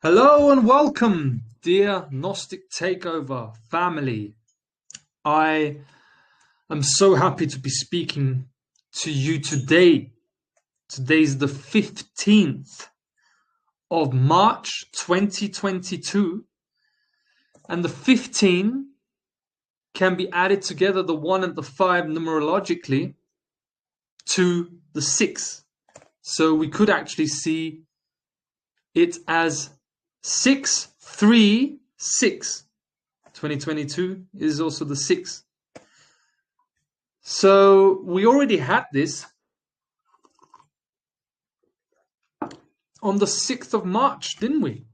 Hello and welcome, dear Gnostic Takeover family. I am so happy to be speaking to you today. Today's the 15th of March 2022, and the 15 can be added together, the 1 and the 5 numerologically, to the 6. So we could actually see it as 636. 2022 is also the 6. So we already had this on the 6th of March, didn't we?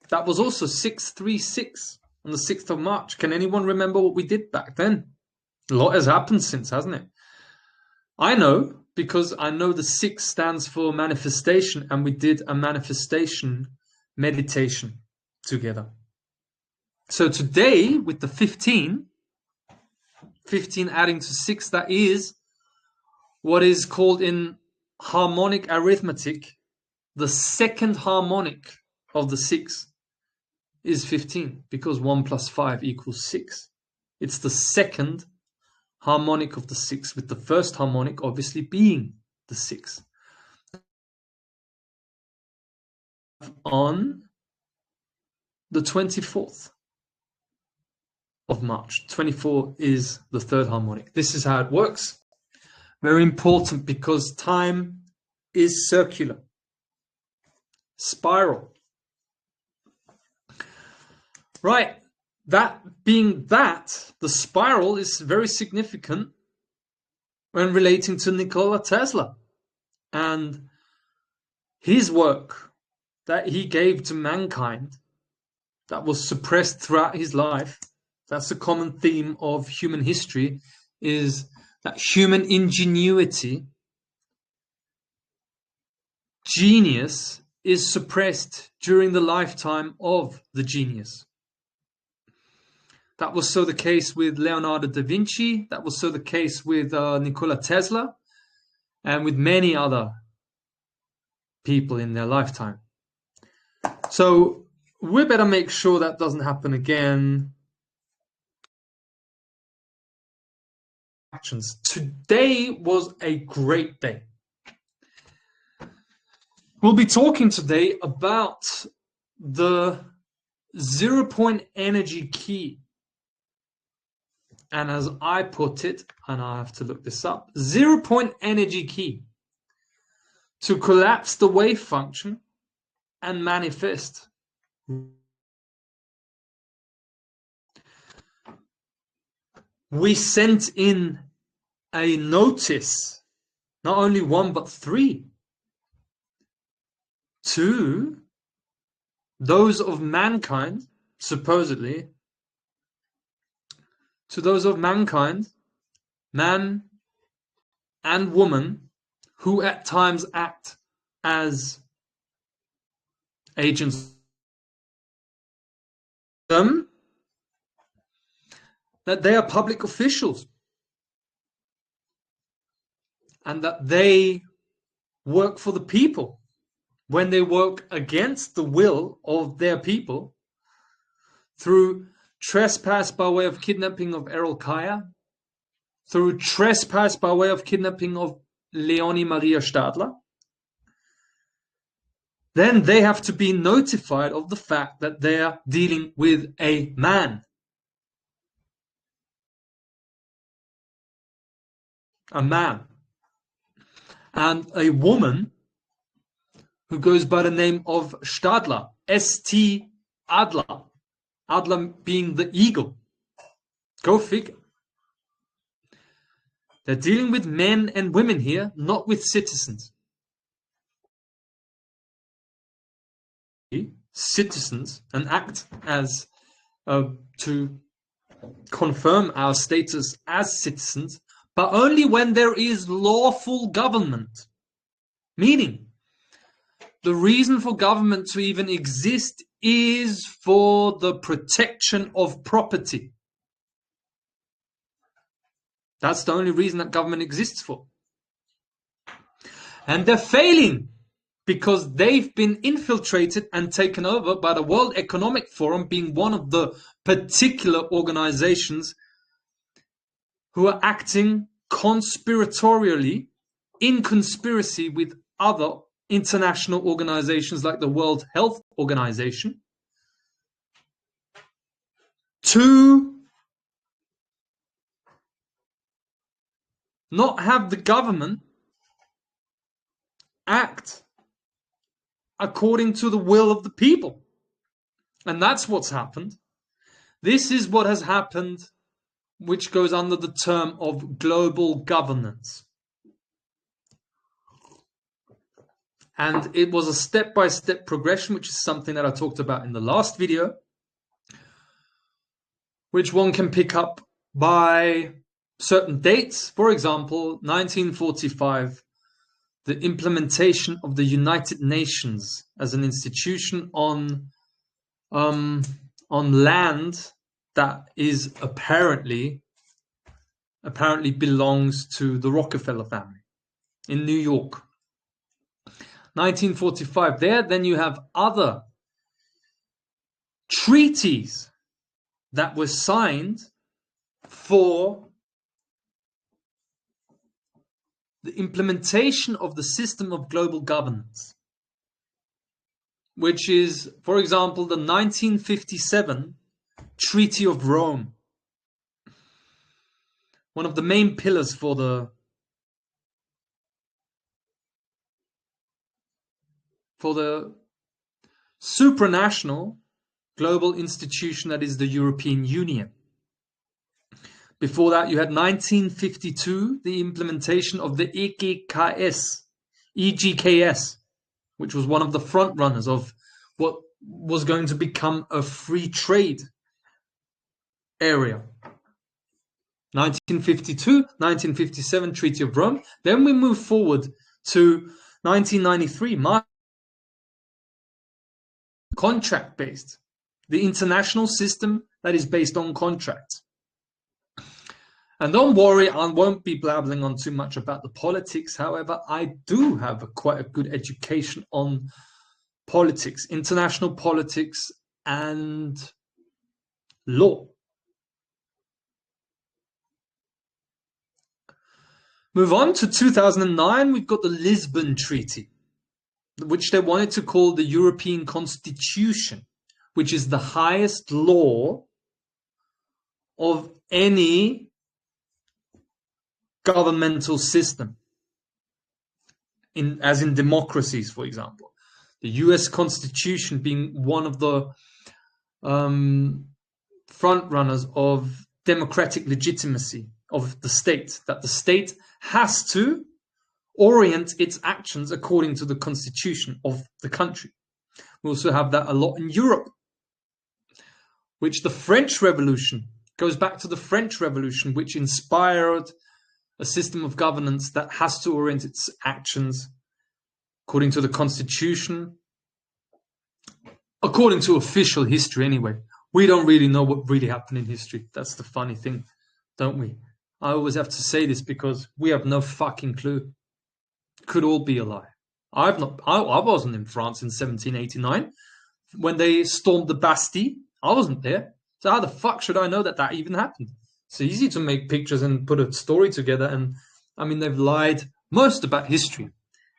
That was also 636 on the 6th of March. Can anyone remember what we did back then? A lot has happened since, hasn't it? I know, because I know the 6 stands for manifestation, and we did a manifestation meditation together. So today, with the 15 adding to 6, that is what is called in harmonic arithmetic, the second harmonic of the 6 is 15, because 1 plus 5 equals 6. It's the second harmonic of the 6, with the first harmonic obviously being the 6. On the 24th of March, 24 is the third harmonic. This is how it works. Very important, because time is circular, spiral. Right. That being that, the spiral is very significant when relating to Nikola Tesla and his work that he gave to mankind that was suppressed throughout his life. That's a common theme of human history, is that human ingenuity, genius, is suppressed during the lifetime of the genius. That was so the case with Leonardo da Vinci. That was so the case with Nikola Tesla, and with many other people in their lifetime. So we better make sure that doesn't happen again. Today was a great day. We'll be talking today about the 0-point energy key. And as I put it, and I have to look this up, 0-point energy key to collapse the wave function and manifest. We sent in a notice, not only 1 but 3, to those of mankind, supposedly, to those of mankind, man and woman, who at times act as agents, that they are public officials and that they work for the people. When they work against the will of their people, through trespass by way of kidnapping of Errol Kaya, through trespass by way of kidnapping of Leonie Maria Stadler, then they have to be notified of the fact that they are dealing with a man. A man. And a woman who goes by the name of Stadler, S.T. Adler. Adler being the eagle. Go figure. They're dealing with men and women here, not with citizens. Citizens, and act as to confirm our status as citizens, but only when there is lawful government. Meaning, the reason for government to even exist is for the protection of property. That's the only reason that government exists for. And they're failing because they've been infiltrated and taken over by the World Economic Forum, being one of the particular organizations who are acting conspiratorially in conspiracy with other international organizations like the World Health Organization to not have the government act according to the will of the people. And that's what's happened. This is what has happened, which goes under the term of global governance. And it was a step-by-step progression, which is something that I talked about in the last video, which one can pick up by certain dates. For example, 1945, the implementation of the United Nations as an institution on land that is apparently belongs to the Rockefeller family in New York. 1945 there. Then you have other treaties that were signed for the implementation of the system of global governance, which is, for example, the 1957 Treaty of Rome, one of the main pillars for the supranational global institution that is the European Union. Before that, you had 1952, the implementation of the EGKS, which was one of the front runners of what was going to become a free trade area. 1952, 1957, Treaty of Rome. Then we move forward to 1993, contract-based, the international system that is based on contracts. And don't worry, I won't be blabbling on too much about the politics. However, I do have quite a good education on politics, international politics and law. Move on to 2009, we've got the Lisbon Treaty, which they wanted to call the European Constitution, which is the highest law of any governmental system, as in democracies, for example. The US Constitution being one of the front runners of democratic legitimacy of the state, that the state has to orient its actions according to the constitution of the country. We also have that a lot in Europe, which the French Revolution goes back to the French Revolution, which inspired a system of governance that has to orient its actions according to the constitution, according to official history anyway. We don't really know what really happened in history. That's the funny thing, don't we? I always have to say this because we have no fucking clue. Could all be a lie. I wasn't in France in 1789 when they stormed the Bastille. I wasn't there. So how the fuck should I know that that even happened? It's easy to make pictures and put a story together. And I mean, they've lied most about history.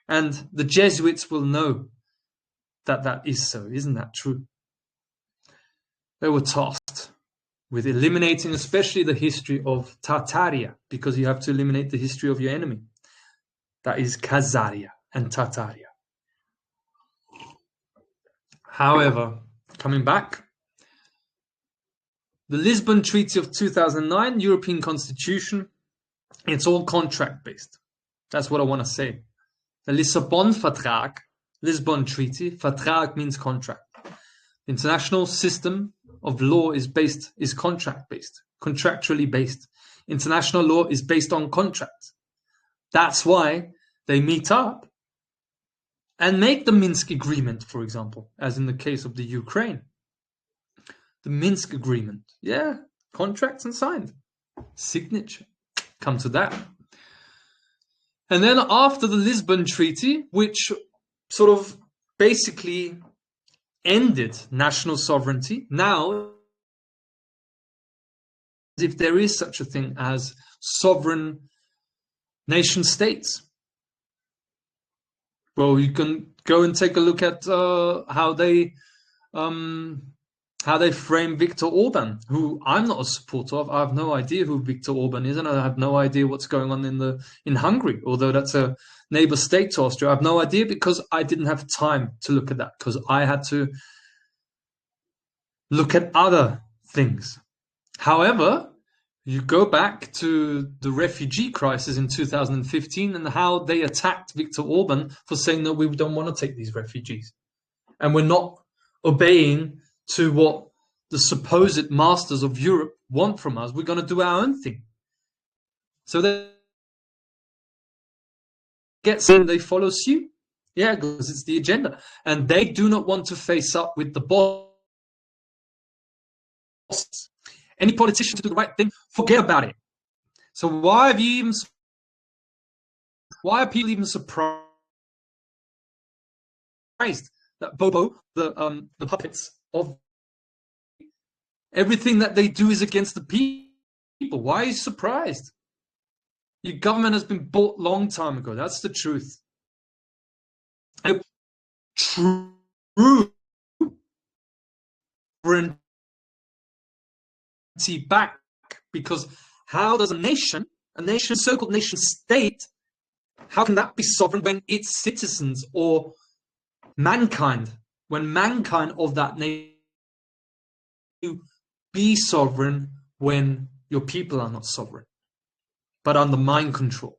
And the Jesuits will know that that is so. Isn't that true? They were tasked with eliminating especially the history of Tartaria, because you have to eliminate the history of your enemy. That is Khazaria and Tartaria. However, coming back, the Lisbon Treaty of 2009, European Constitution, it's all contract-based. That's what I want to say. The Lissabon-Vertrag, Lisbon Treaty, Vertrag means contract. The international system of law is contract-based, contractually based. International law is based on contracts. That's why they meet up and make the Minsk Agreement, for example, as in the case of the Ukraine. The Minsk Agreement, yeah, contracts and signed, signature, come to that. And then after the Lisbon Treaty, which sort of basically ended national sovereignty. Now, if there is such a thing as sovereign nation states, well, you can go and take a look at how they frame Viktor Orban, who I'm not a supporter of. I have no idea who Viktor Orban is, and I have no idea what's going on in Hungary, although that's a neighbor state to Austria. I have no idea because I didn't have time to look at that, because I had to look at other things. However, you go back to the refugee crisis in 2015 and how they attacked Viktor Orban for saying, no, we don't want to take these refugees. And we're not obeying to what the supposed masters of Europe want from us. We're going to do our own thing. So they they follow suit. Yeah, because it's the agenda. And they do not want to face up with the boss. Any politician to do the right thing, forget about it. So why are people even surprised that Bobo, the puppets of everything that they do is against the people? Why are you surprised? Your government has been bought a long time ago. That's the truth. And true back, because how does a so-called nation state, how can that be sovereign when its citizens or mankind, when mankind of that nation be sovereign when your people are not sovereign, but under mind control?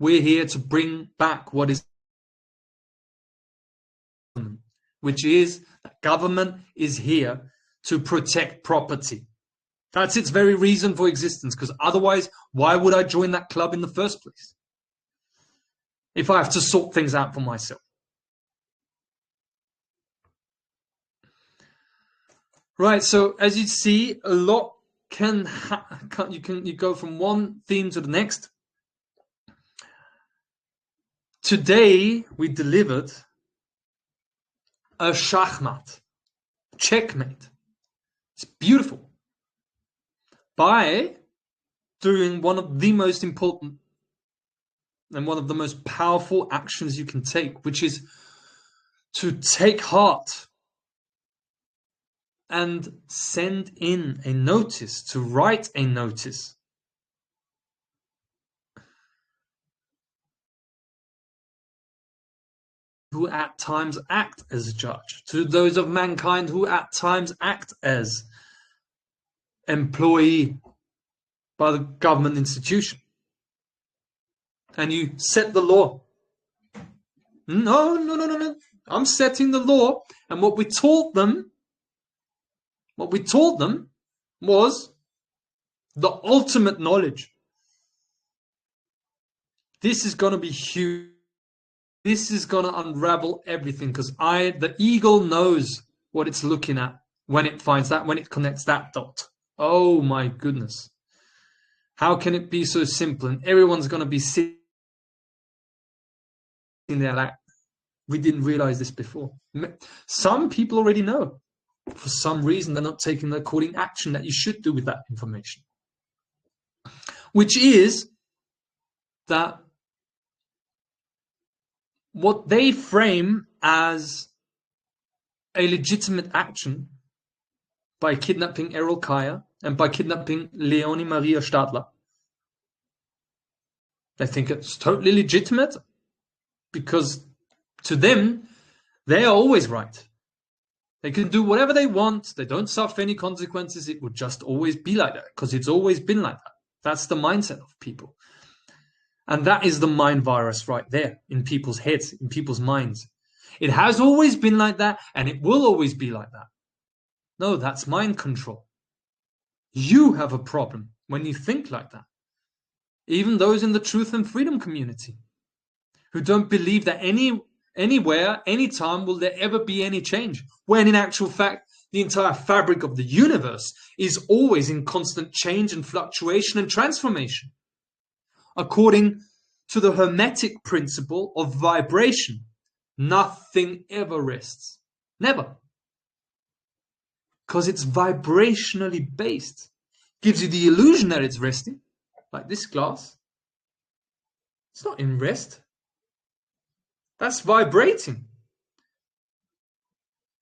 We're here to bring back what is, which is that government is here to protect property. That's its very reason for existence, because otherwise, why would I join that club in the first place? If I have to sort things out for myself. Right, so as you see, a lot you go from one theme to the next. Today, we delivered a shachmat, checkmate. It's beautiful. By doing one of the most important and one of the most powerful actions you can take, which is to take heart and send in a notice, to write a notice. Who at times act as a judge, to those of mankind who at times act as employee by the government institution. And you set the law. No. I'm setting the law. And what we taught them was the ultimate knowledge. This is going to be huge. This is going to unravel everything, because the eagle knows what it's looking at when it finds that, when it connects that dot. Oh my goodness. How can it be so simple? And everyone's going to be sitting there like, we didn't realize this before. Some people already know. For some reason, they're not taking the according action that you should do with that information. Which is that what they frame as a legitimate action by kidnapping Errol Kaya and by kidnapping Leonie Maria Stadler, they think it's totally legitimate because to them, they are always right. They can do whatever they want. They don't suffer any consequences. It would just always be like that because it's always been like that. That's the mindset of people. And that is the mind virus right there in people's heads, in people's minds. It has always been like that, and it will always be like that. No, that's mind control. You have a problem when you think like that. Even those in the truth and freedom community who don't believe that anywhere, anytime will there ever be any change, when in actual fact, the entire fabric of the universe is always in constant change and fluctuation and transformation. According to the Hermetic principle of vibration, Nothing ever rests. Never. Because it's vibrationally based. Gives you the illusion that it's resting. Like this glass. It's not in rest. That's vibrating.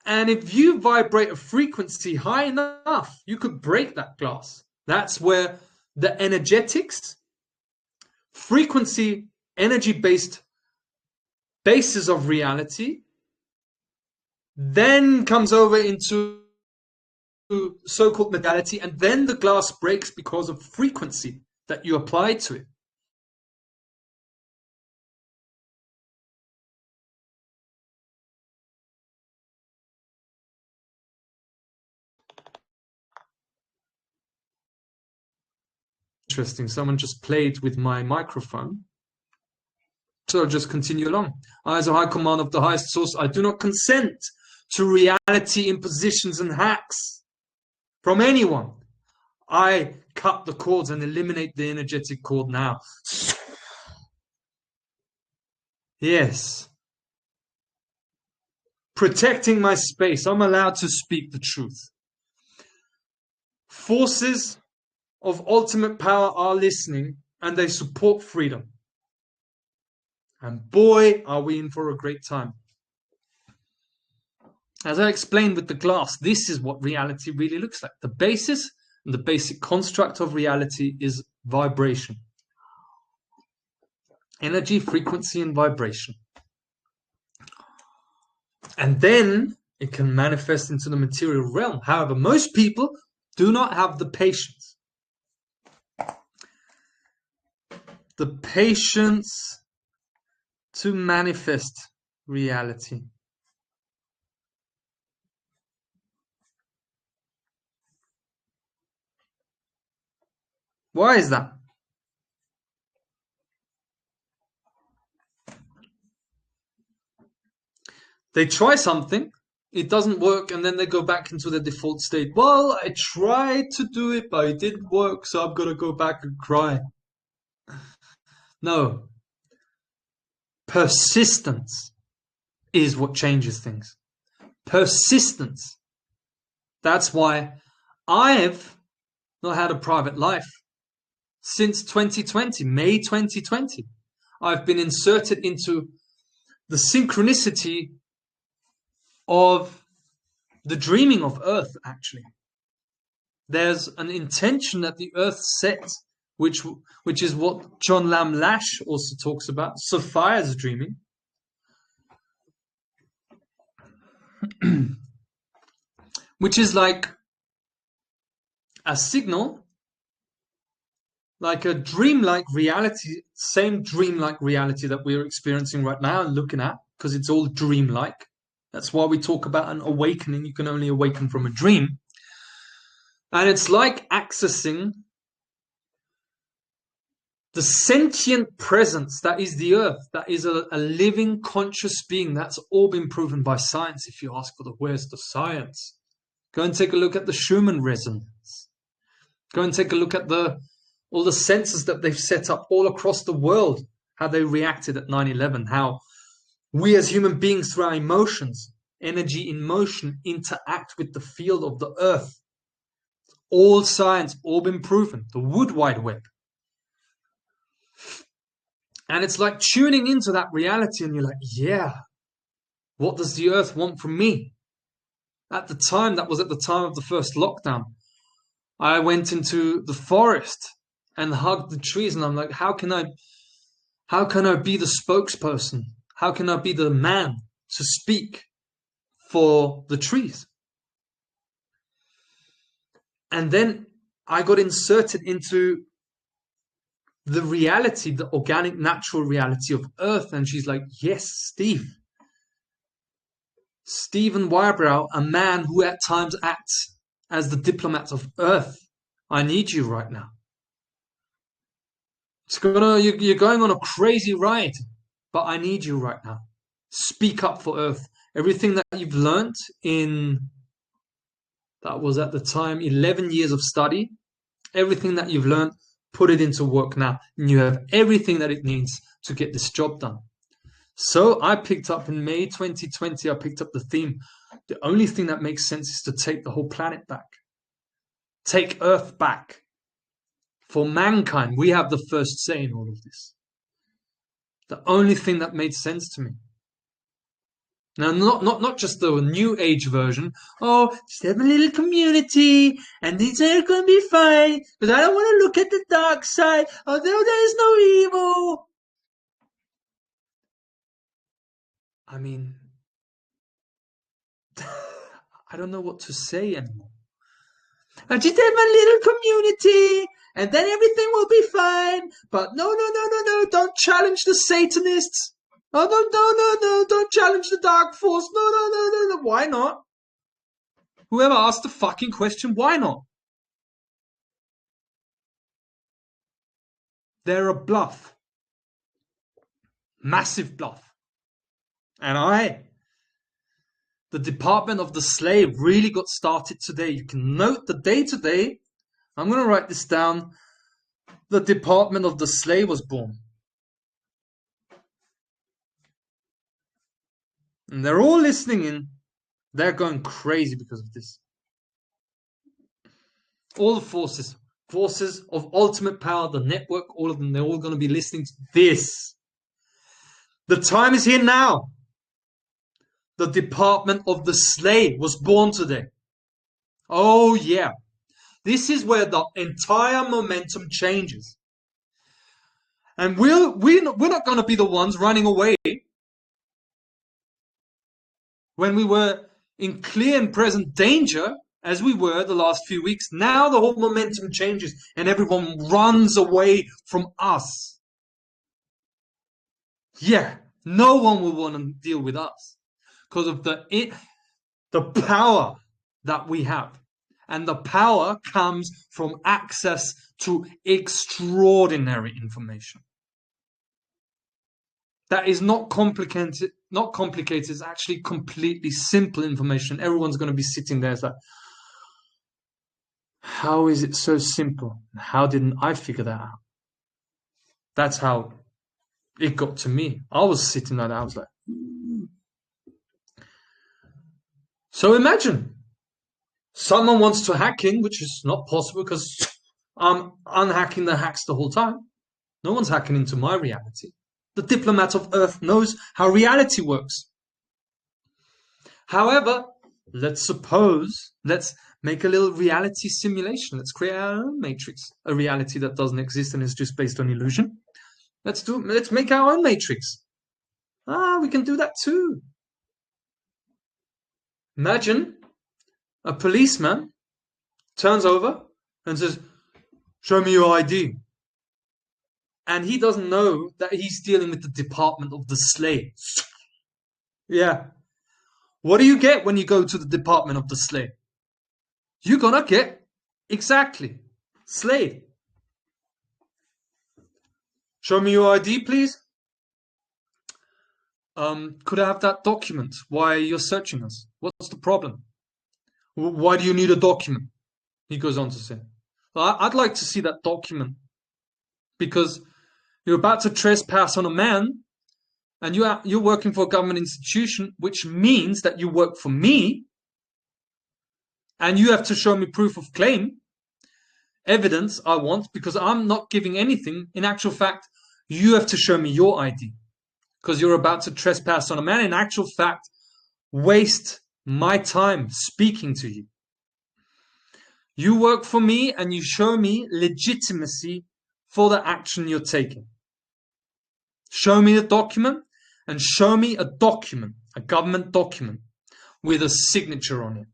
And if you vibrate a frequency high enough, you could break that glass. That's where the energetics, frequency, energy-based basis of reality then comes over into so-called modality, and then the glass breaks because of frequency that you apply to it. Interesting. Someone just played with my microphone. So I'll just continue along. I, as a high command of the highest source, I do not consent to reality impositions and hacks from anyone. I cut the cords and eliminate the energetic cord now. Yes. Protecting my space. I'm allowed to speak the truth. Forces of ultimate power are listening, and they support freedom. And boy, are we in for a great time. As I explained with the glass, this is what reality really looks like. The basis and the basic construct of reality is vibration. Energy, frequency, and vibration. And then it can manifest into the material realm. However, most people do not have the patience. The patience to manifest reality. Why is that? They try something, it doesn't work, and then they go back into the default state. Well, I tried to do it, but it didn't work, so I'm going to go back and cry. No. Persistence is what changes things. Persistence. That's why I've not had a private life since 2020, May 2020. I've been inserted into the synchronicity of the dreaming of Earth, actually. There's an intention that the Earth sets, which is what John Lam Lash also talks about, Sophia's dreaming. Which is like a signal, like a dreamlike reality, same dreamlike reality that we're experiencing right now and looking at, because it's all dreamlike. That's why we talk about an awakening. You can only awaken from a dream. And it's like accessing the sentient presence that is the Earth, that is a living, conscious being. That's all been proven by science. If you ask for the where's the science, go and take a look at the Schumann resonance. Go and take a look at all the sensors that they've set up all across the world, how they reacted at 9/11, how we as human beings, through our emotions, energy in motion, interact with the field of the Earth. All science, all been proven. The Wood Wide Web. And it's like tuning into that reality and you're like, yeah, what does the Earth want from me? At the time, that was at the time of the first lockdown, I went into the forest and hugged the trees, and I'm like, how can I be the spokesperson? How can I be the man to speak for the trees? And then I got inserted into the reality, the organic, natural reality of Earth. And she's like, yes, Stephen Wybrow, a man who at times acts as the diplomat of Earth. I need you right now. You're going on a crazy ride, but I need you right now. Speak up for Earth. Everything that you've learned that was at the time 11 years of study, everything that you've learned, put it into work now. And you have everything that it needs to get this job done. So I picked up in May 2020, I picked up the theme. The only thing that makes sense is to take the whole planet back. Take Earth back. For mankind, we have the first say in all of this. The only thing that made sense to me. Now, not just the new age version. Oh, just have a little community, and things are going to be fine. But I don't want to look at the dark side. Although there's no evil. I mean, I don't know what to say anymore. I just have a little community, and then everything will be fine. But no, don't challenge the Satanists. Oh, no, don't challenge the Dark Force. No. Why not? Whoever asked the fucking question, why not? They're a bluff. Massive bluff. And the Department of the Slave really got started today. You can note the day today. I'm going to write this down. The Department of the Slave was born. And they're all listening in. They're going crazy because of this. All the forces of ultimate power, the network, all of them, they're all going to be listening to this. The time is here now. The Department of the Slave was born today. Oh, yeah. This is where the entire momentum changes. And we're not going to be the ones running away when we were in clear and present danger, as we were the last few weeks. Now the whole momentum changes and everyone runs away from us. Yeah, no one will want to deal with us because of the power that we have. And the power comes from access to extraordinary information. That is not complicated. It's actually completely simple information. Everyone's going to be sitting there. It's like, how is it so simple? How didn't I figure that out? That's how it got to me. I was sitting like that. I was like, So imagine someone wants to hack in, which is not possible because I'm unhacking the hacks the whole time. No one's hacking into my reality. The diplomat of Earth knows how reality works. However, let's make a little reality simulation. Let's create our own matrix, a reality that doesn't exist and is just based on illusion. Let's make our own matrix. We can do that too. Imagine a policeman turns over and says, "Show me your ID." And he doesn't know that he's dealing with the Department of the Slaves. Yeah. What do you get when you go to the Department of the Slave? You're gonna get exactly slave. Show me your ID, please. Could I have that document? Why you're searching us? What's the problem? Why do you need a document? He goes on to say, I'd like to see that document because you're about to trespass on a man and you're working for a government institution, which means that you work for me and you have to show me proof of claim, evidence I want, because I'm not giving anything. In actual fact, you have to show me your ID because you're about to trespass on a man. In actual fact, waste my time speaking to you. You work for me and you show me legitimacy for the action you're taking. Show me the document and show me a document, a government document with a signature on it.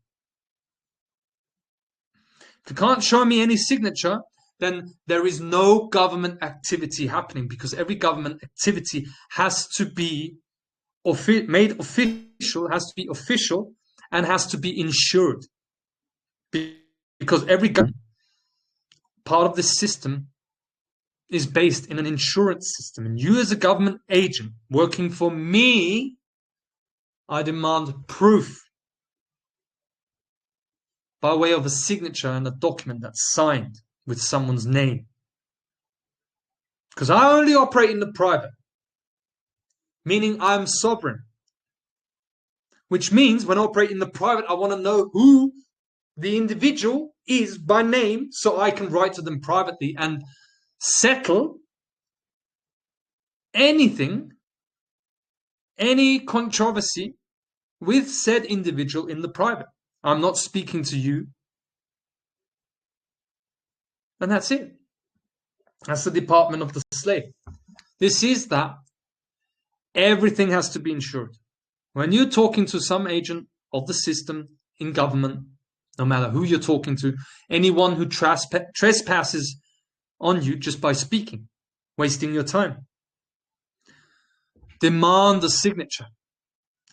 If you can't show me any signature, then there is no government activity happening because every government activity has to be made official, has to be official, and has to be insured. Because every government part of this system is based in an insurance system. And you as a government agent working for me, I demand proof by way of a signature and a document that's signed with someone's name. Because I only operate in the private. meaning I'm sovereign. Which means when I operate in the private, I want to know who the individual is by name so I can write to them privately and settle anything, any controversy with said individual in the private. I'm not speaking to you. And that's it. That's the department of the slave. This is that everything has to be insured. When you're talking to some agent of the system in government, no matter who you're talking to, anyone who trespasses on you just by speaking, wasting your time, demand a signature,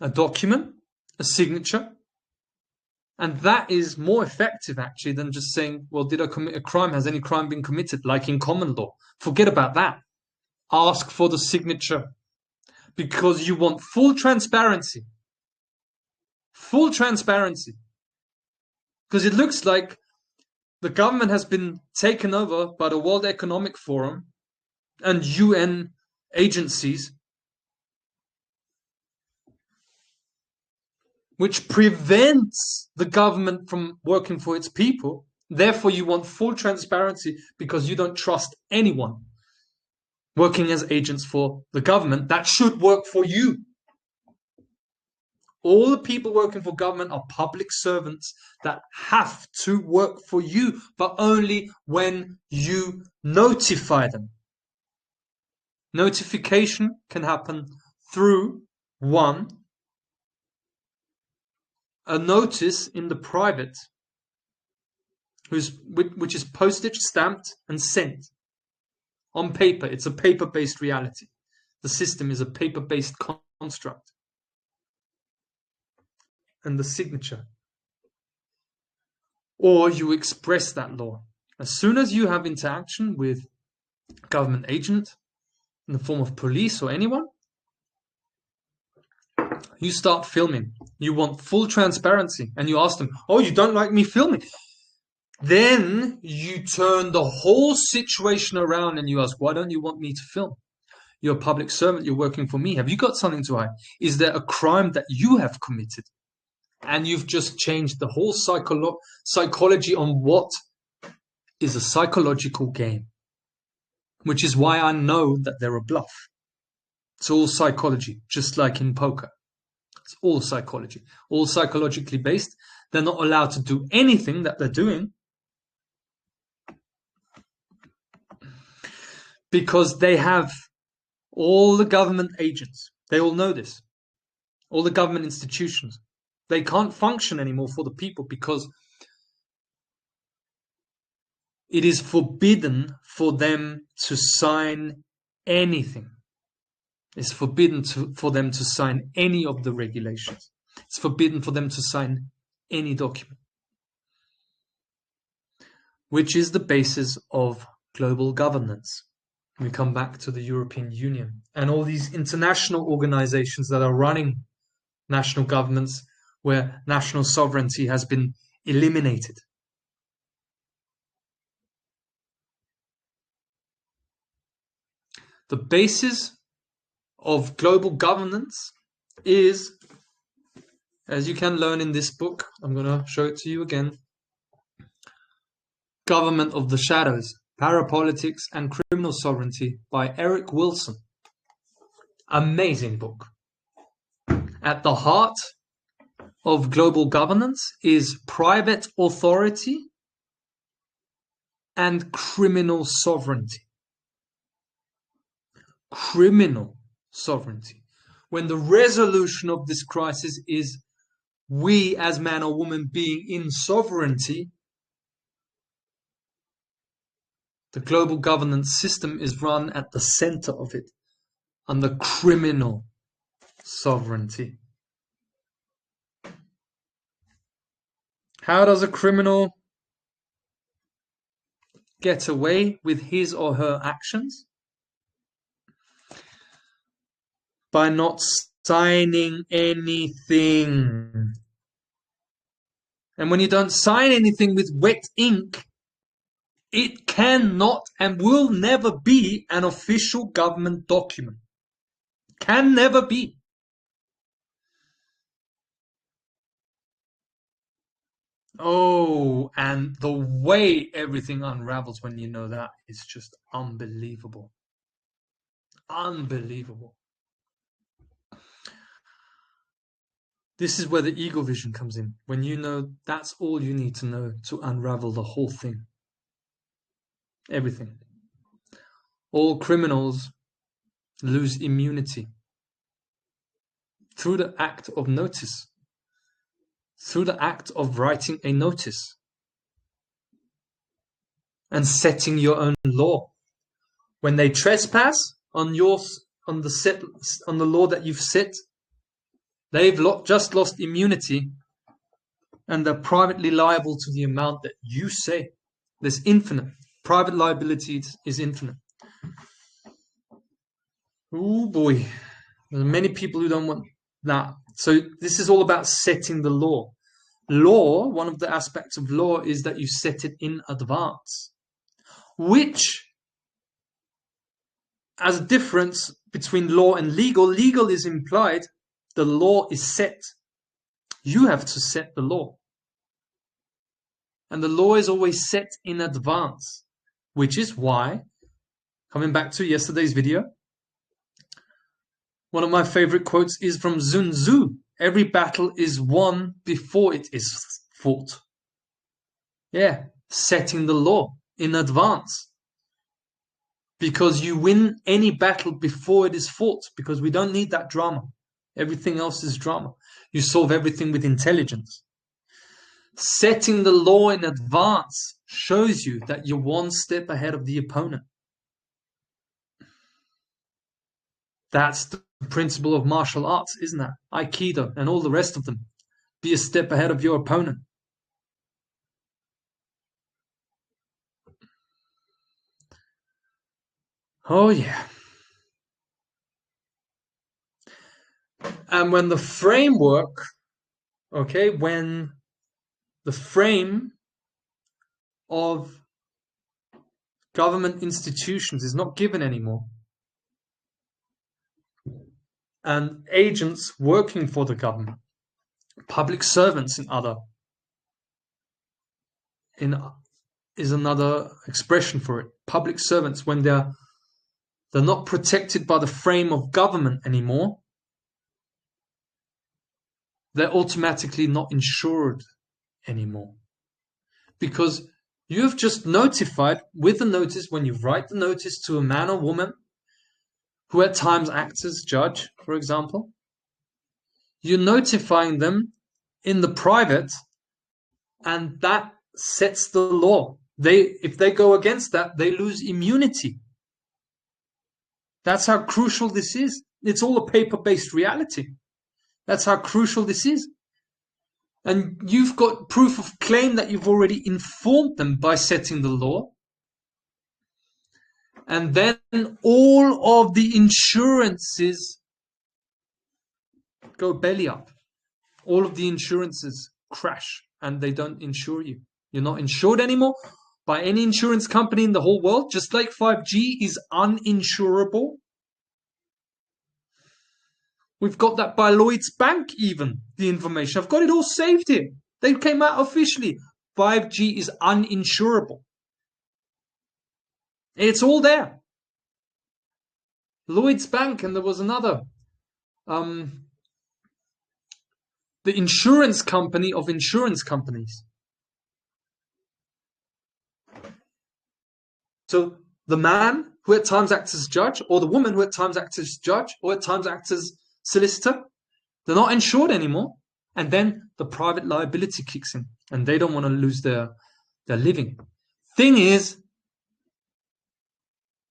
a document, a signature. And that is more effective, actually, than just saying, well, did I commit a crime? Has any crime been committed? Like in common law. Forget about that. Ask for the signature because you want full transparency. Full transparency. Because it looks like the government has been taken over by the World Economic Forum and UN agencies, which prevents the government from working for its people. Therefore, you want full transparency because you don't trust anyone working as agents for the government that should work for you. All the people working for government are public servants that have to work for you, but only when you notify them. Notification can happen through, one, a notice in the private, which is postage stamped and sent on paper. It's a paper-based reality. The system is a paper-based construct. And the signature. Or you express that law. As soon as you have interaction with a government agent in the form of police or anyone, you start filming. You want full transparency. And you ask them, oh, you don't like me filming? Then you turn the whole situation around and you ask, why don't you want me to film? You're a public servant. You're working for me. Have you got something to hide? Is there a crime that you have committed? And you've just changed the whole psychology on what is a psychological game. Which is why I know that they're a bluff. It's all psychology, just like in poker. It's all psychology. All psychologically based. They're not allowed to do anything that they're doing because they have all the government agents. They all know this. All the government institutions. They can't function anymore for the people because it is forbidden for them to sign anything. It's forbidden for them to sign any of the regulations. It's forbidden for them to sign any document. Which is the basis of global governance. We come back to the European Union and all these international organizations that are running national governments where national sovereignty has been eliminated. The basis of global governance is, as you can learn in this book, I'm going to show it to you again, Government of the Shadows, Parapolitics and Criminal Sovereignty by Eric Wilson. Amazing book. At the heart of global governance is private authority and criminal sovereignty. Criminal sovereignty. When the resolution of this crisis is we as man or woman being in sovereignty, the global governance system is run at the center of it under criminal sovereignty. How does a criminal get away with his or her actions? By not signing anything. And when you don't sign anything with wet ink, it cannot and will never be an official government document. Can never be. Oh, and the way everything unravels when you know that is just unbelievable. Unbelievable. This is where the ego vision comes in. When you know that's all you need to know to unravel the whole thing. Everything. All criminals lose immunity through the act of notice. Through the act of writing a notice. And setting your own law. When they trespass on the law that you've set, they've just lost immunity, and they're privately liable to the amount that you say. There's infinite. Private liability is infinite. Oh boy. There are many people who don't want that. So this is all about setting the law. Law, one of the aspects of law is that you set it in advance. Which, as a difference between law and legal, legal is implied. The law is set. You have to set the law. And the law is always set in advance, which is why, coming back to yesterday's video, one of my favorite quotes is from Sun Tzu. Every battle is won before it is fought. Yeah, setting the law in advance. Because you win any battle before it is fought, because we don't need that drama. Everything else is drama. You solve everything with intelligence. Setting the law in advance shows you that you're one step ahead of the opponent. That's the principle of martial arts, isn't that? Aikido and all the rest of them. Be a step ahead of your opponent. Oh yeah. And when the framework, okay, when the frame of government institutions is not given anymore, and agents working for the government, public servants is another expression for it. Public servants, when they're not protected by the frame of government anymore, they're automatically not insured anymore. Because you have just notified with the notice, when you write the notice to a man or woman who at times acts as judge, for example, you're notifying them in the private, and that sets the law. If they go against that, they lose immunity. That's how crucial this is. It's all a paper-based reality. That's how crucial this is. And you've got proof of claim that you've already informed them by setting the law. And then all of the insurances go belly up. All of the insurances crash and they don't insure you. You're not insured anymore by any insurance company in the whole world, just like 5G is uninsurable. We've got that by Lloyd's Bank even, the information. I've got it all saved here. They came out officially. 5G is uninsurable. It's all there. Lloyd's Bank, and there was another. The insurance company of insurance companies. So the man who at times acts as judge, or the woman who at times acts as judge, or at times acts as solicitor, they're not insured anymore. And then the private liability kicks in, and they don't want to lose their living. Thing is,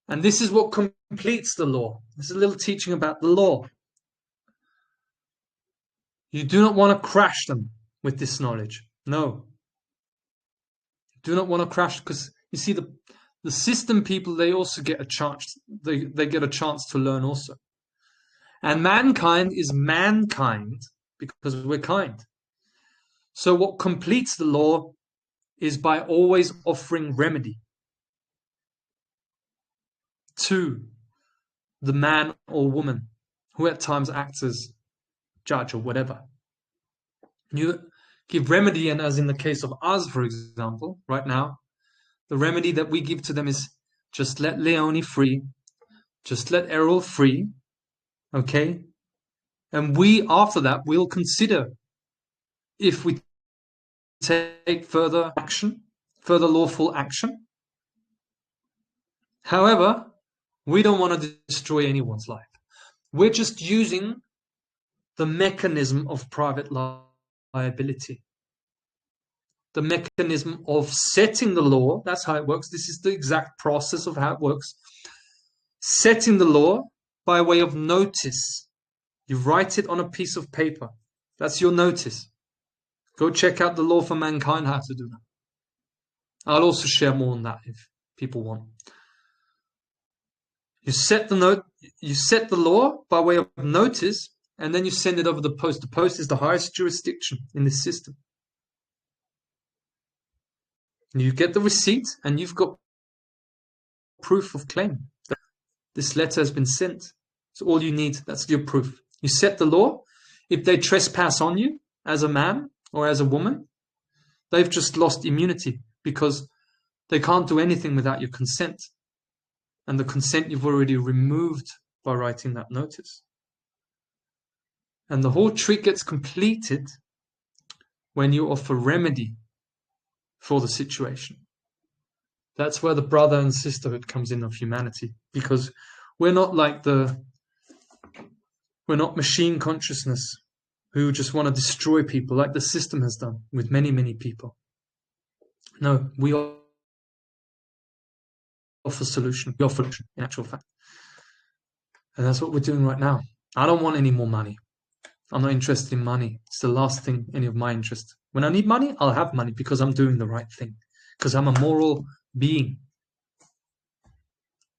and this is what completes the law. This is a little teaching about the law. You do not want to crash them with this knowledge. No. You do not want to crash, because you see the system people, they also get a chance. They get a chance to learn also. And mankind is mankind because we're kind. So what completes the law is by always offering remedy to the man or woman who at times acts as judge or whatever. You give remedy, and as in the case of us, for example, right now, the remedy that we give to them is just let Leonie free, just let Errol free, okay? And we, after that, will consider if we take further action, further lawful action. However, we don't want to destroy anyone's life. We're just using the mechanism of private liability. The mechanism of setting the law, that's how it works. This is the exact process of how it works. Setting the law by way of notice. You write it on a piece of paper. That's your notice. Go check out the Law for Mankind, how to do that. I'll also share more on that if people want. You set the law by way of notice, and then you send it over the post. The post is the highest jurisdiction in this system. You get the receipt, and you've got proof of claim. This letter has been sent. So all you need, that's your proof. You set the law. If they trespass on you as a man or as a woman, they've just lost immunity because they can't do anything without your consent. And the consent you've already removed by writing that notice. And the whole trick gets completed when you offer remedy for the situation. That's where the brother and sisterhood comes in of humanity, because we're not like we're not machine consciousness who just want to destroy people like the system has done with many, many people. No, we offer solution. We offer solution, in actual fact. And that's what we're doing right now. I don't want any more money. I'm not interested in money. It's the last thing any of my interest. When I need money, I'll have money because I'm doing the right thing. Because I'm a moral being.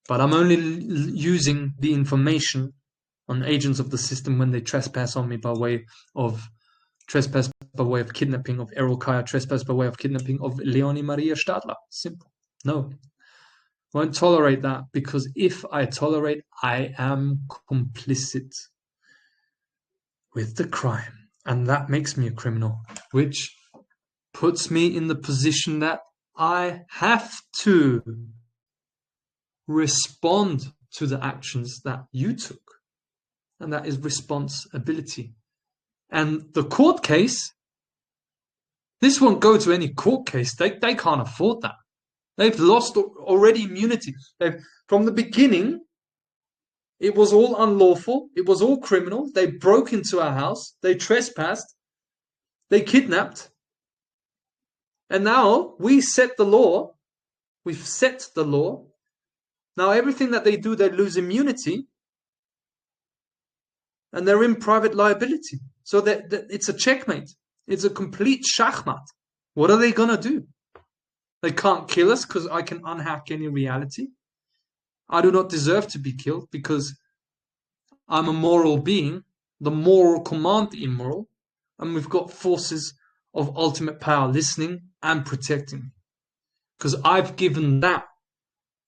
But I'm only using the information on agents of the system when they trespass on me by way of kidnapping of Errol Kaya, trespass by way of kidnapping of Leonie Maria Stadler. Simple. No. Won't tolerate that, because if I tolerate, I am complicit with the crime. And that makes me a criminal, which puts me in the position that I have to respond to the actions that you took. And that is responsibility. And the court case, this won't go to any court case. They can't afford that. They've lost already immunity. From the beginning, it was all unlawful. It was all criminal. They broke into our house. They trespassed. They kidnapped. And now we set the law. We've set the law. Now everything that they do, they lose immunity. And they're in private liability. So that it's a checkmate. It's a complete shachmat. What are they going to do? They can't kill us because I can unhack any reality. I do not deserve to be killed because I'm a moral being. The moral command the immoral. And we've got forces of ultimate power listening and protecting me. Because I've given that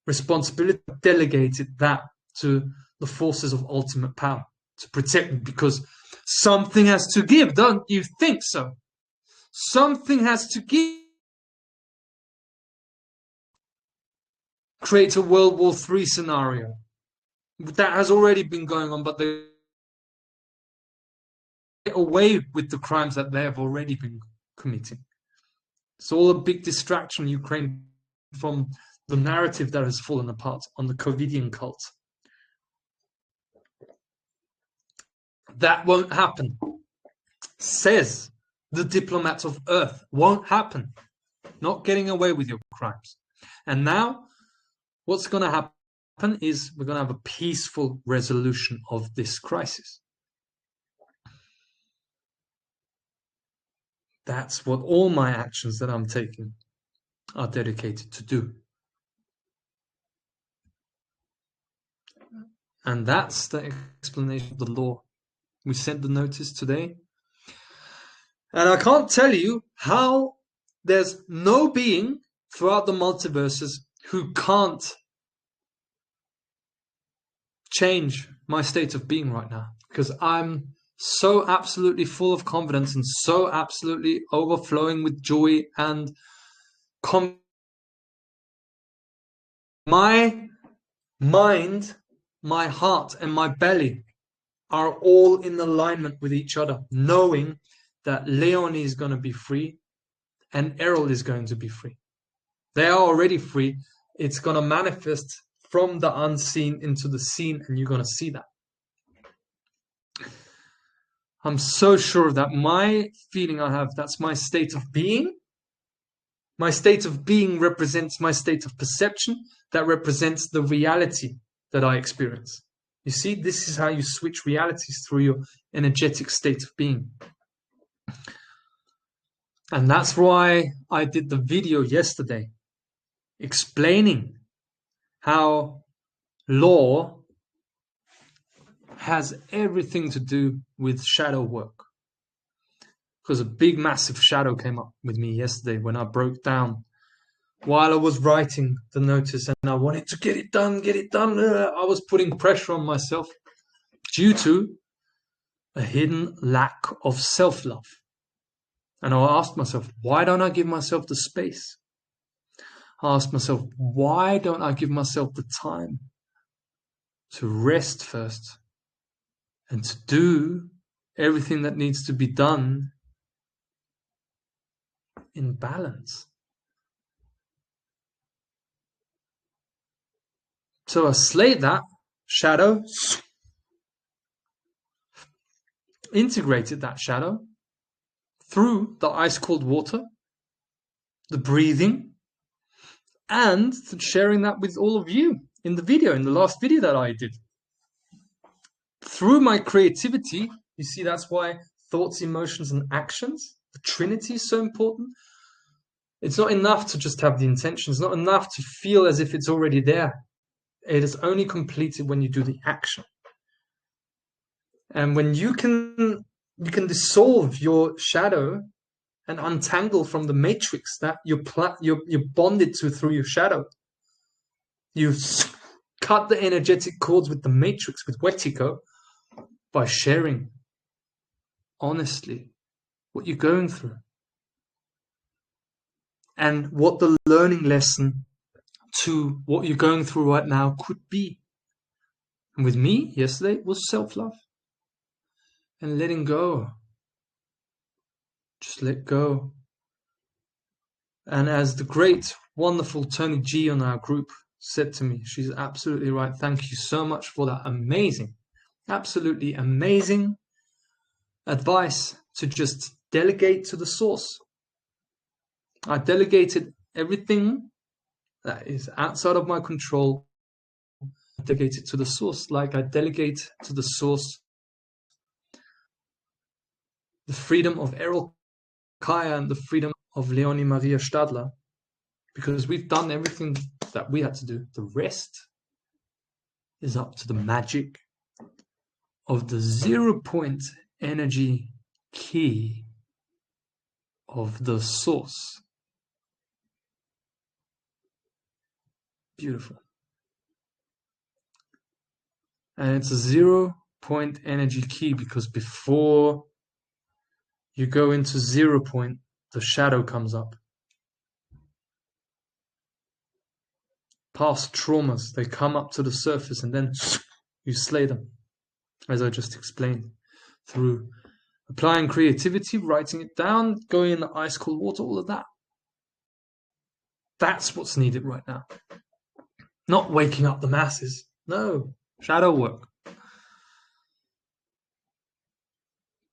responsibility, delegated that to the forces of ultimate power to protect me, because something has to give, don't you think so? Something has to give. Create a World War III scenario. That has already been going on, but they get away with the crimes that they have already been committing. It's all a big distraction, Ukraine, from the narrative that has fallen apart on the COVIDian cult. That won't happen, says the diplomats of Earth. Won't happen. Not getting away with your crimes. And now, what's going to happen is we're going to have a peaceful resolution of this crisis. That's what all my actions that I'm taking are dedicated to do. And that's the explanation of the law. We sent the notice today. And I can't tell you how there's no being throughout the multiverses who can't change my state of being right now. because I'm so absolutely full of confidence and so absolutely overflowing with joy and my mind, my heart, and my belly are all in alignment with each other, knowing that Leonie is going to be free and Errol is going to be free. They are already free. It's going to manifest from the unseen into the seen, and you're going to see that. I'm so sure that my feeling I have, that's my state of being. My state of being represents my state of perception that represents the reality that I experience. You see, this is how you switch realities through your energetic state of being. And that's why I did the video yesterday explaining how law has everything to do with shadow work. Because a big, massive shadow came up with me yesterday when I broke down while I was writing the notice, and I wanted to get it done. I was putting pressure on myself due to a hidden lack of self-love. And I asked myself, why don't I give myself the space? I asked myself, why don't I give myself the time to rest first and to do everything that needs to be done in balance? So I slayed that shadow, integrated that shadow through the ice cold water, the breathing, and sharing that with all of you in the video, in the last video that I did. Through my creativity, you see, that's why thoughts, emotions, and actions, the Trinity, is so important. It's not enough to just have the intention. It's not enough to feel as if it's already there. It is only completed when you do the action. And when you can dissolve your shadow and untangle from the matrix that you're bonded to through your shadow. You cut the energetic cords with the matrix, with Wetiko, by sharing honestly what you're going through and what the learning lesson to what you're going through right now could be. And with me yesterday was self-love and letting go. Just let go. And as the great, wonderful Tony G on our group said to me, she's absolutely right. Thank you so much for that amazing, absolutely amazing advice to just delegate to the source. I delegated everything that is outside of my control. I delegate it to the source, like I delegate to the source the freedom of Errol Kaya and the freedom of Leonie Maria Stadler, because we've done everything that we had to do. The rest is up to the magic of the 0-point energy key of the source. Beautiful. And it's a 0-point energy key because before you go into 0 point, the shadow comes up. Past traumas, they come up to the surface and then you slay them, as I just explained, through applying creativity, writing it down, going in the ice cold water, all of that. That's what's needed right now. Not waking up the masses. No, shadow work.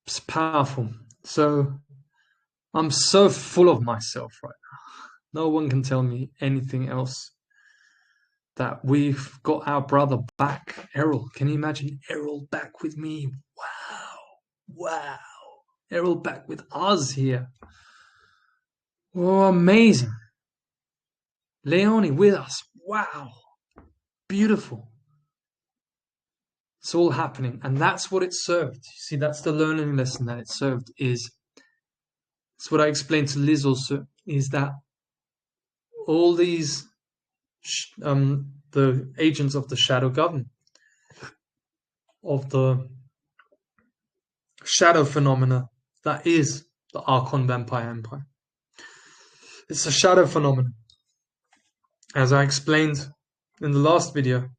It's powerful. So I'm so full of myself right now. No one can tell me anything else. That we've got our brother back, Errol. Can you imagine Errol back with me? Wow. Errol back with us here. Oh, amazing. Leonie with us. Wow. Beautiful. It's all happening. And that's what it served. You see, that's the learning lesson that it served is, it's what I explained to Liz also, is that all these the agents of the shadow government, of the shadow phenomena that is the Archon Vampire Empire. It's a shadow phenomenon. As I explained in the last video,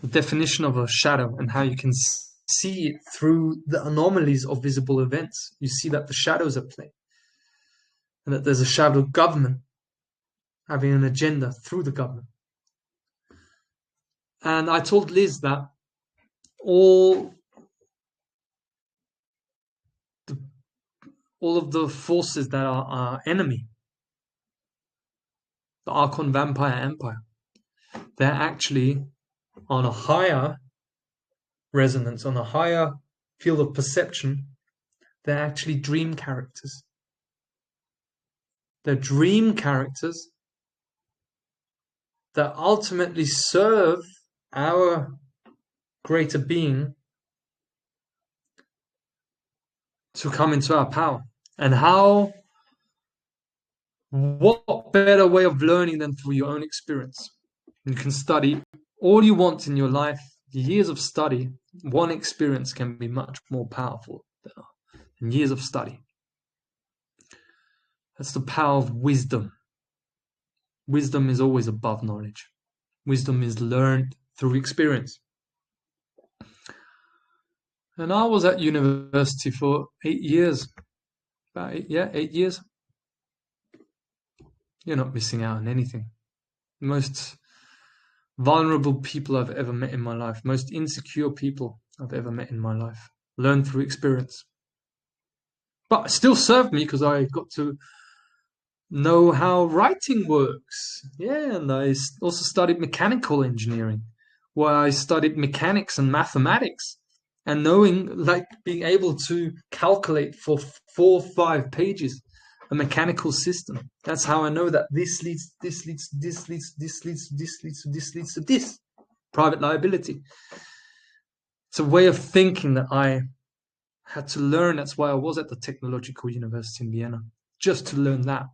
the definition of a shadow and how you can see it through the anomalies of visible events. You see that the shadows are play, and that there's a shadow government having an agenda through the government. And I told Liz that all of the forces that are our enemy, the Archon Vampire Empire, they're actually on a higher resonance, on a higher field of perception. They're actually dream characters. They're dream characters that ultimately serve our greater being to come into our power. And what better way of learning than through your own experience? You can study all you want in your life, years of study. One experience can be much more powerful than years of study. That's the power of wisdom. Wisdom is always above knowledge. Wisdom is learned through experience. And I was at university for 8 years. About 8 years. You're not missing out on anything. The most vulnerable people I've ever met in my life, most insecure people I've ever met in my life, learned through experience. But it still served me because I got to know how writing works. Yeah, and I also studied mechanical engineering, where I studied mechanics and mathematics, and being able to calculate for 4 or 5 pages a mechanical system. That's how I know that this leads to this. Private liability. It's a way of thinking that I had to learn. That's why I was at the Technological University in Vienna, just to learn that.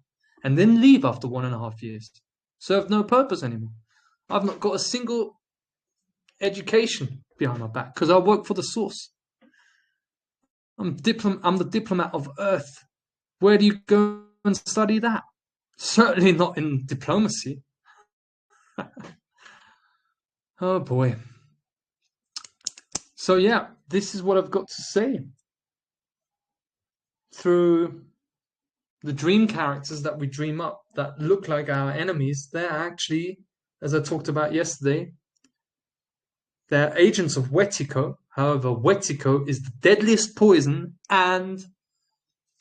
And then leave after 1.5 years. Served no purpose anymore. I've not got a single education behind my back because I work for the source. I'm the diplomat of Earth. Where do you go and study that? Certainly not in diplomacy. Oh boy. So yeah, this is what I've got to say. Through the dream characters that we dream up that look like our enemies, they're actually, as I talked about yesterday, they're agents of Wetiko. However, Wetiko is the deadliest poison and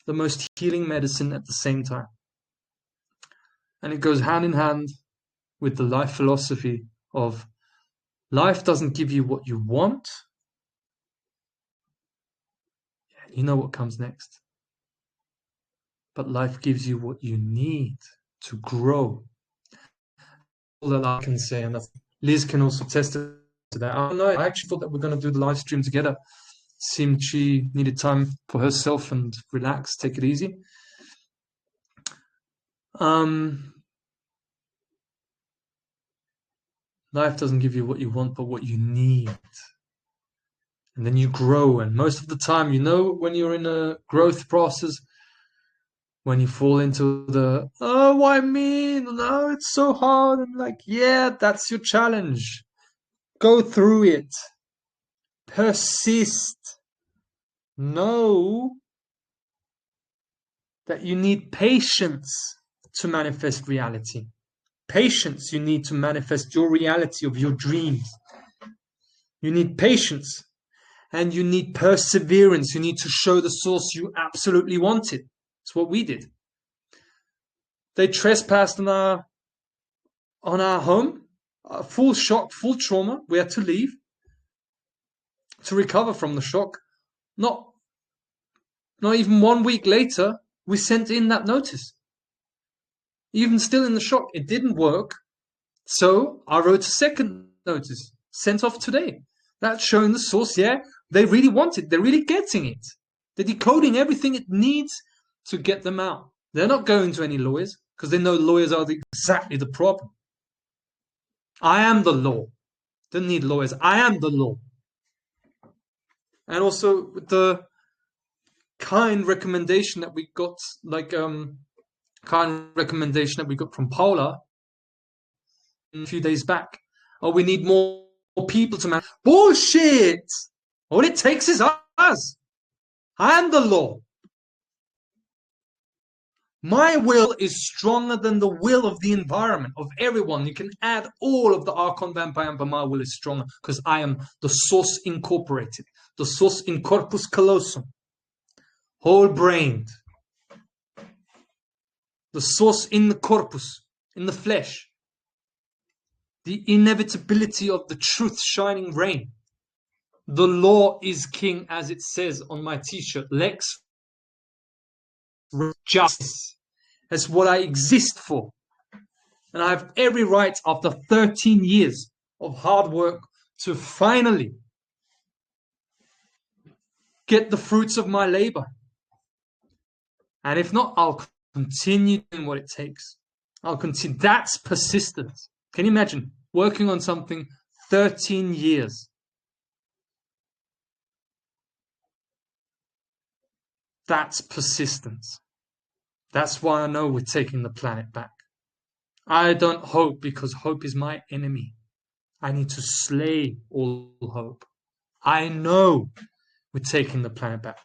the most healing medicine at the same time. And it goes hand in hand with the life philosophy of life doesn't give you what you want. You know what comes next. But life gives you what you need to grow. All that I can say, and that's, Liz can also test to that. I don't know. I actually thought that we're going to do the live stream together. Seemed she needed time for herself and relax, take it easy. Life doesn't give you what you want, but what you need. And then you grow. And most of the time, when you're in a growth process, when you fall into the, oh, why me? No, it's so hard. And yeah, that's your challenge. Go through it. Persist. Know that you need patience to manifest reality. Patience you need to manifest your reality of your dreams. You need patience. And you need perseverance. You need to show the source you absolutely wanted. That's what we did. They trespassed on our home. Full shock, full trauma. We had to leave. To recover from the shock. Not even 1 week later, we sent in that notice. Even still in the shock, it didn't work. So I wrote a second notice, sent off today. That's showing the source, yeah, they really want it. They're really getting it. They're decoding everything it needs to get them out. They're not going to any lawyers because they know lawyers are exactly the problem. I am the law. Don't need lawyers. I am the law. And also the kind recommendation that we got, kind recommendation that we got from Paula a few days back. Oh, we need more people to manage. Bullshit! All it takes is us. I am the law. My will is stronger than the will of the environment, of everyone. You can add all of the Archon Vampire, but my will is stronger because I am the source incorporated, the source in corpus callosum, whole-brained, the source in the corpus, in the flesh, the inevitability of the truth shining rain. The law is king, as it says on my t-shirt. Lex justice. That's what I exist for. And I have every right, after 13 years of hard work, to finally get the fruits of my labor. And if not, I'll continue doing what it takes. I'll continue. That's persistence. Can you imagine working on something 13 years? That's persistence. That's why I know we're taking the planet back. I don't hope because hope is my enemy. I need to slay all hope. I know we're taking the planet back.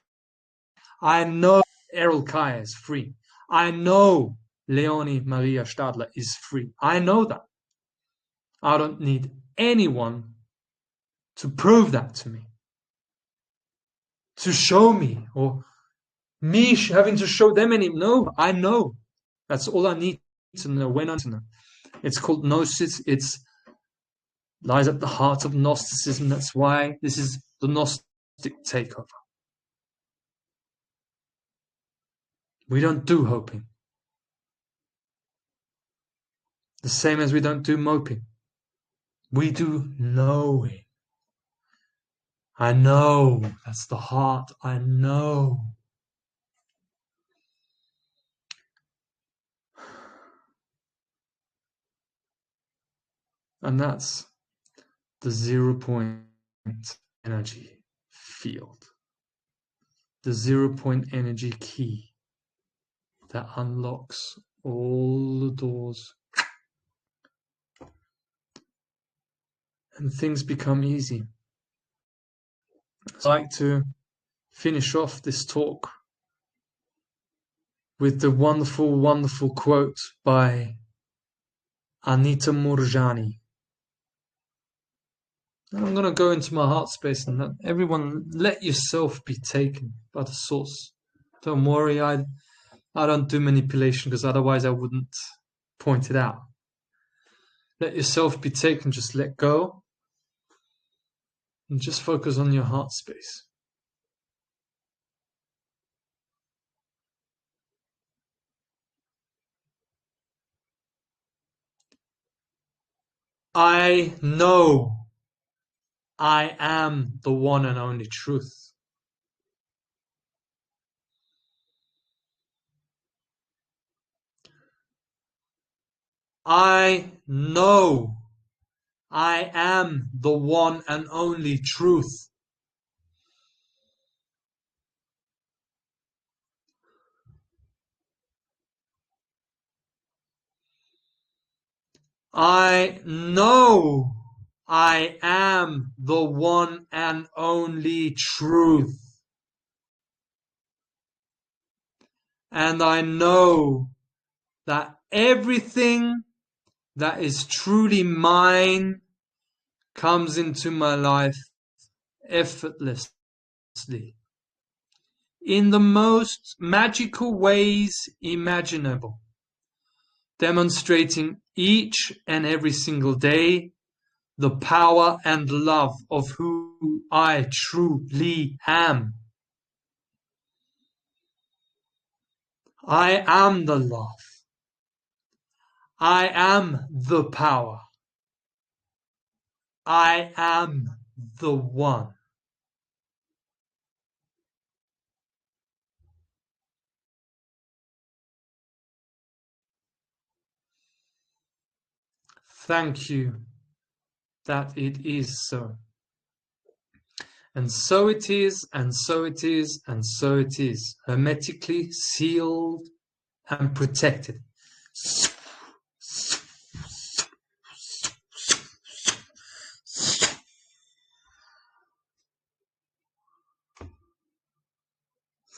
I know Errol Kaya is free. I know Leonie Maria Stadler is free. I know that. I don't need anyone to prove that to me, to show me, or me having to show them any. No, I know. That's all I need to know when I know. It's called Gnosis. It's lies at the heart of Gnosticism. That's why this is the Gnostic Takeover. We don't do hoping. The same as we don't do moping. We do knowing. I know. That's the heart. I know. And that's the 0 point energy field. The 0 point energy key that unlocks all the doors. And things become easy. So I'd like to finish off this talk with the wonderful, wonderful quote by Anita Moorjani. And I'm going to go into my heart space and let everyone, let yourself be taken by the source. Don't worry, I don't do manipulation because otherwise I wouldn't point it out. Let yourself be taken, just let go and just focus on your heart space. I know I am the one and only truth. I know I am the one and only truth. I know I am the one and only truth. And I know that everything that is truly mine comes into my life effortlessly, in the most magical ways imaginable, demonstrating each and every single day the power and love of who I truly am. I am the love. I am the power. I am the one. Thank you that it is so. And so it is, and so it is, and so it is, hermetically sealed and protected.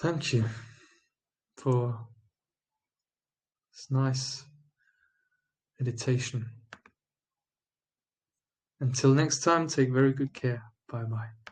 Thank you for this nice meditation. Until next time, take very good care. Bye bye.